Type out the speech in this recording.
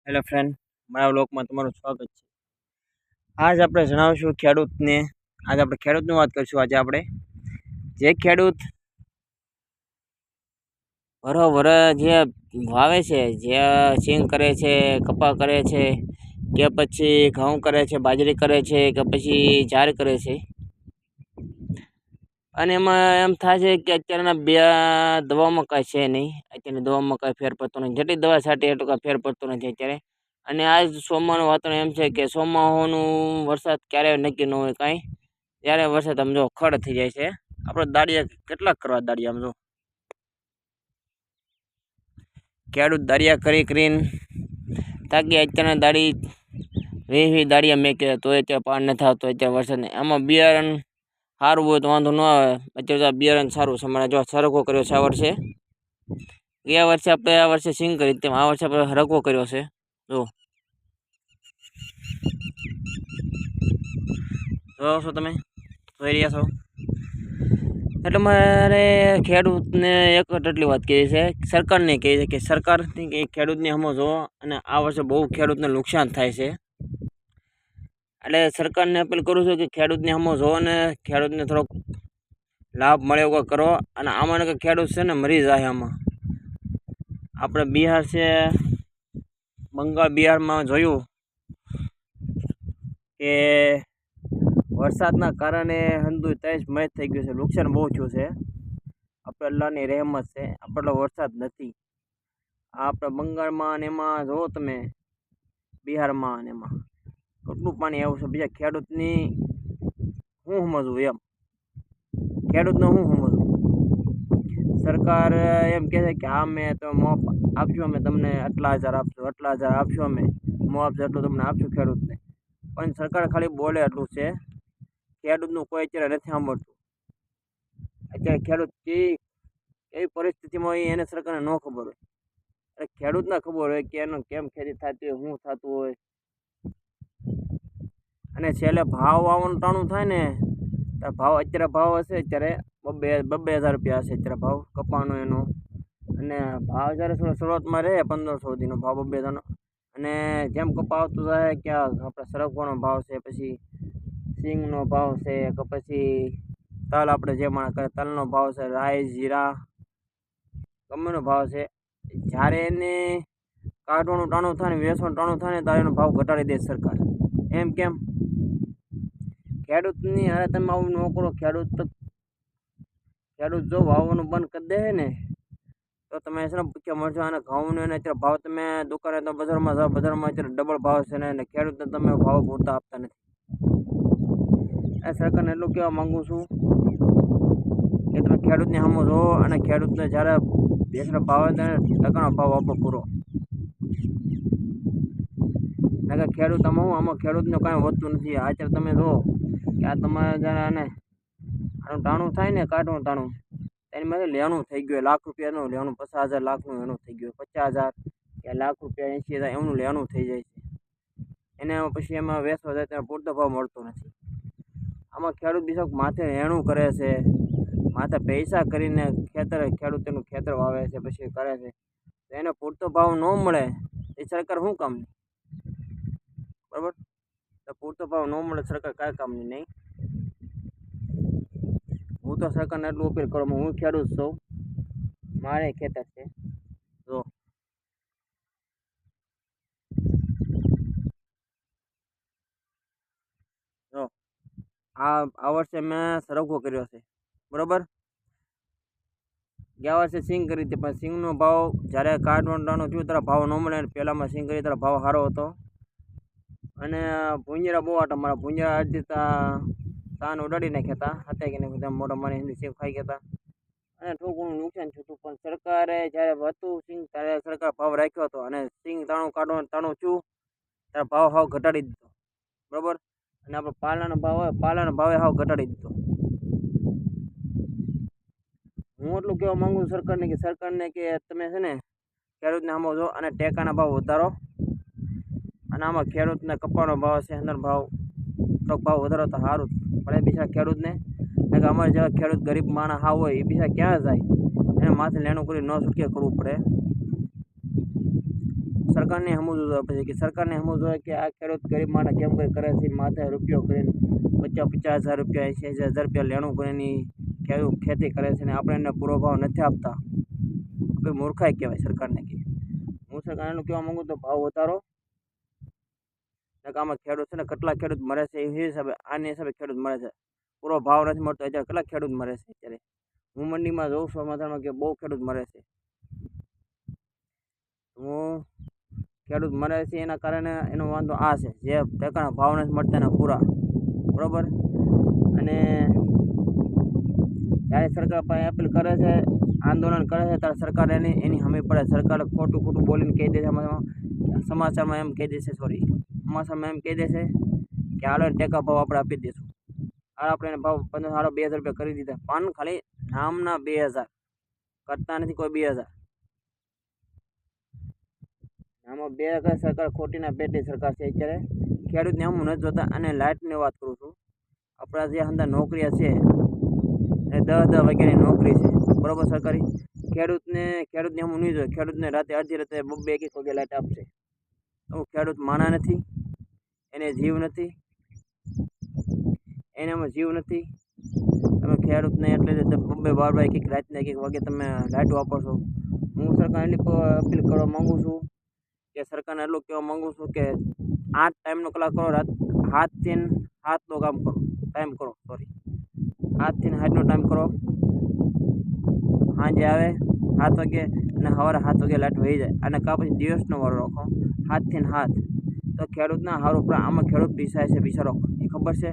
Hello friend, મારા વ્લોગમાં તમારું સ્વાગત છે। આજ આપણે જણાવીશું ખેડૂતને, આજે આપણે ખેડૂતની વાત કરીશું। આજે આપણે જે ખેડૂત વરોવર જે વાવે છે, જે સિંગ કરે છે, કપા કરે છે, કે પછી ઘઉં કરે છે, બાજરી કરે છે, કે પછી જાર કરે છે, અને એમાં એમ થાય છે કે અત્યારના બે દવામાં કાંઈ છે નહીં। અત્યારની દવામાં કાંઈ ફેર પડતો નથી, જેટલી દવા છાંટી એટલું કાંઈ ફેર પડતો નથી અત્યારે। અને આજ ચોમાનું વાતાવરણ એમ છે કે ચોમાસાનું વરસાદ ક્યારે નક્કી ન હોય કાંઈ, ત્યારે વરસાદ આમ જો ખડ થઈ જાય છે। આપણે દાળિયા કેટલાક કરવા દાળિયા આમ જો ખેડૂત દાળિયા કરીને તાકી અત્યારના દાળી 20 દાળિયા મેકે તો અત્યારે પાર નથી આવતો અત્યારે વરસાદ નહીં। આમાં બિયારણ સારું હોય તો વાંધો ન આવે। અત્યારે બિયારણ સારું છે, મને જો સરખો કર્યો છે આ વર્ષે। ગયા વર્ષે આપણે આ વર્ષે સિંગ કરી, તેમ આ વર્ષે આપણે હરખો કર્યો છે। જો જોવો છો તમે, જોઈ રહ્યા છો। એટલે મારે ખેડૂતને એક એટલી વાત કહી છે, સરકારને કહી છે કે સરકારથી કે ખેડૂતને સમજો, અને આ વર્ષે બહુ ખેડૂતને નુકસાન થાય છે। એટલે સરકારને અપીલ કરું છું કે ખેડૂતને સમજો અને ખેડૂતને થોડોક લાભ મળે એવું કરો। અને આમાં કે ખેડૂત છે ને મરી જાય આમાં। આપણે બિહાર છે, બંગાળ, બિહારમાં જોયું કે વરસાદના કારણે હંધુ તેજ મેચ થઈ ગયું છે, નુકસાન બહુ થયું છે। આપણે અલ્લાહની રહેમત છે, આપણો વરસાદ નથી। આપણે બંગાળમાં અને એમાં જોવો તમે, બિહારમાં અને એમાં કેટલું પાણી આવ્યું છે। બીજા ખેડૂતની શું સમજવું એમ, ખેડૂતને શું સમજવું? સરકાર એમ કહે છે કે આ મેં તો મોપ આપશું, અમે તમને આટલા હજાર આપશું, આટલા હજાર આપશું, અમે મુઆવજો એટલું તમને આપશું ખેડૂતને। પણ સરકાર ખાલી બોલે એટલું છે, ખેડૂતનું કોઈ અત્યારે નથી સાંભળતું। અત્યારે ખેડૂત એવી પરિસ્થિતિમાં હોય એને સરકારને ન ખબર હોય, એટલે ખેડૂતને ખબર હોય કે એનું કેમ ખેતી થતી હોય, શું થતું હોય। અને છેલ્લે ભાવ આવવાનું ટાણું થાય ને, તો ભાવ અત્યારે ભાવ હશે, અત્યારે 2,000 રૂપિયા હશે અત્યારે ભાવ કપાનો એનો। અને ભાવ જ્યારે શરૂઆતમાં રહે 1500 સુધીનો ભાવ 2,000નો, અને જેમ કપા આવતું જાય ક્યાં આપણે સરગવાનો ભાવ છે, પછી સિંગનો ભાવ છે, કે પછી તલ આપણે જે માણસ કરે તલનો ભાવ છે, રાઈ, જીરા, ગમેનો ભાવ છે, જ્યારે એને કાઢવાનું ટાણું થાય ને, વેચવાનું ટાણું થાય ને, ત્યારે એનો ભાવ ઘટાડી દે સરકાર। એમ કેમ? ખેડૂતની હારે તમે આવું ન કરો। ખેડૂત જો વાવવાનું બંધ કરી દે ને, તો તમે છે ને ભૂખ્યા મળશો। અને ઘઉંનો એને અત્યારે ભાવ તમે દુકાને તો બજારમાં જાઓ, બજારમાં અત્યારે ડબલ ભાવ છે ને, અને ખેડૂતને તમે ભાવ પૂરતા આપતા નથી। આ સરકારને એટલું કહેવા માગું છું કે તમે ખેડૂતને સમજો, અને ખેડૂતને જ્યારે ભેંસનો ભાવ હોય ત્યારે ટકાનો ભાવ આપો પૂરો। કે ખેડૂત આમાં ખેડૂતને કાંઈ વધતું નથી। અત્યારે તમે જુઓ કે આ તમારે જ્યારે આનું ટાણું થાય ને, કાઢવાનું ટાણું, એની માટે લેણું થઈ ગયું, લાખ રૂપિયાનું લેણું, 50,000 લાખનું લેણું થઈ ગયું, 50,000 કે લાખ રૂપિયા 80,000 એમનું લેણું થઈ જાય છે। એને પછી એમાં વેચવા જાય ત્યારે પૂરતો ભાવ મળતો નથી। આમાં ખેડૂત બીજો માથે રહેણું કરે છે, માથે પૈસા કરીને ખેડૂત એનું ખેતર વાવે છે, પછી કરે છે, તો એને પૂરતો ભાવ ન મળે એ સરકાર શું કામની? બરાબર, તો પૂરતો ભાવ ન મળે સરકાર કાંઈ કામની નહીં। હું તો સરકારને એટલું અપીલ કરું, હું ખેડૂત છું, મારે ખેતર છે। જો આ વર્ષે મેં સરખો કર્યો છે, બરાબર। ગયા વર્ષે સિંગ કરી હતી, પણ સિંગનો ભાવ જ્યારે કાઢવાનું ટાણું થયું ત્યારે ભાવ ન મળે। પહેલાંમાં સિંગ કરી ત્યારે ભાવ સારો હતો, અને ભૂંજરા બહુ હતા મારા, ભૂંજરા અડધી તાન ઉડાડી નાખ્યા હતા, કે નહીં મોટા મારી હિન્દી સિંગ ખાઈ ગયા હતા, અને થોડું ઘણું નુકસાન થયું હતું। પણ સરકારે જ્યારે હતું સિંગ ત્યારે સરકાર ભાવ રાખ્યો હતો, અને સિંગ કાઢવાનું ટાણું થયું ત્યારે ભાવ હાવ ઘટાડી દીધો, બરાબર। અને આપણે પાલાનો ભાવ હોય, પાલાનો ભાવે હાવ ઘટાડી દીધો। હું એટલું કહેવા માંગુ છું સરકારને કે તમે છે ને ખેડૂતને સમજો, અને ટેકાના ભાવ વધારો। અને આમાં ખેડૂતને કપાનો ભાવ છે, અંદર ભાવ તો ભાવ વધારો તો સારું પડે બીજા ખેડૂતને। કે અમારે જેવા ખેડૂત ગરીબ માણસ હા હોય એ બીજા ક્યાં જાય, એને માથે લેણું કરી ન છૂટકે કરવું પડે। સરકારને સમજવું જોઈએ પછી કે સરકારને સમજવું જોઈએ કે આ ખેડૂત ગરીબ માણસ કેમ કરી કરે છે, માથે રૂપિયો કરીને 50,000 રૂપિયા 80,000 રૂપિયા લેણું કરીને ખેડૂત ખેતી કરે છે ને આપણે એને પૂરો ભાવ નથી આપતા, આપણે મૂર્ખાઈ કહેવાય સરકારને. કે હું સરકારને એટલું કહેવા માગું તો ભાવ વધારો, આમાં ખેડૂત છે ને કેટલા ખેડૂત મરે છે એ હિસાબે આની હિસાબે ખેડૂત મરે છે, પૂરો ભાવ નથી મળતો. અત્યારે કેટલા ખેડૂત મરે છે અત્યારે હું મંડીમાં જોઉં છું સમાચારમાં કે બહુ ખેડૂત મરે છે. હું ખેડૂત મરે છે એના કારણે એનો વાંધો આ છે જે ટેકાના ભાવ નથી મળતા ને પૂરા, બરાબર. અને જ્યારે સરકાર પાસે અપીલ કરે છે, આંદોલન કરે છે, ત્યારે સરકાર એની સામે પડે. સરકાર ખોટું બોલીને કહી દે છે, સમાચારમાં એમ કહી દેશે સમાચારમાં એમ કહી દેશે કે હાલો ટેકા ભાવ આપણે આપી દઈશું. હાલ આપણે એને ભાવ 2,000 રૂપિયા કરી દીધા, પણ ખાલી નામના 2,000 કરતા નથી કોઈ 2,000. આમાં 2,000 સરકાર ખોટીના પેટી સરકાર છે અત્યારે, ખેડૂતને હું નથી જોતા. અને લાઇટની વાત કરું છું, આપણા જે અંદર નોકરીઓ છે એ 10 વાગ્યાની નોકરી છે, બરાબર. સરકારી ખેડૂતને હું નહીં જોઈએ. ખેડૂતને રાતે અડધી રાતે 2-1 વાગે લાઇટ આપશે. તો ખેડૂત માણા નથી, એને જીવ નથી, એનામાં જીવ નથી. તમે ખેડૂતને એટલે 2-12 રાતના 1 વાગે તમે લાઇટ વાપરો છો. હું સરકારને અપીલ કરવા માગું છું કે સરકારને એટલું કહેવા માગું છું કે 8 ટાઈમનો કલાક કરો, રાત 7 થી 7નો કામ કરો, ટાઈમ કરો, 7 થી 8નો ટાઈમ કરો. સાંજે આવે 7 વાગે અને સવારે 7 વાગે લાઇટ વહી જાય. અને કાં પછી દિવસનો વારો રાખો 7 થી 7, તો ખેડૂતના સારું. આમાં ખેડૂત પીસાય છે બિચારો, એ ખબર છે.